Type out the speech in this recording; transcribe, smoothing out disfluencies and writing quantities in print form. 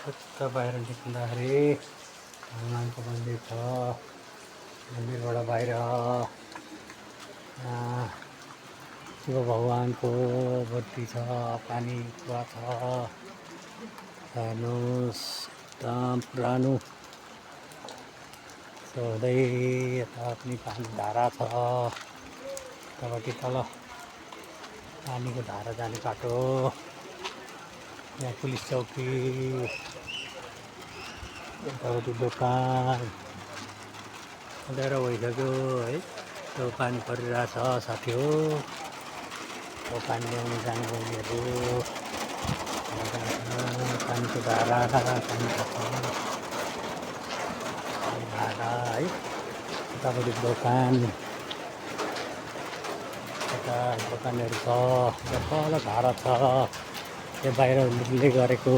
टुक्क बाहिर निस्किँदाखेरि हनुमानको मन्दिर छ। मन्दिरबाट बाहिर शिव भगवानको मूर्ति छ, पानी कुवा छ। हेर्नुहोस् एकदम पुरानो हुँदै यता पनि पानी धारा छ। यतापट्टि तल पानीको धारा जाने बाटो। यहाँ पुलिस चौकी, यतापट्टि दोकान। अँध्यारो भइसक्यो है, त्यो पानी परिरहेछ साथी हो। त्यो पानी ल्याउनु जाने बहिनीहरू, पानीको धारा धारा है। यतापट्टि दोकान, यता दोकानहरू छ। तल धारा छ, त्यो बाहिर निक्लिँदै गरेको।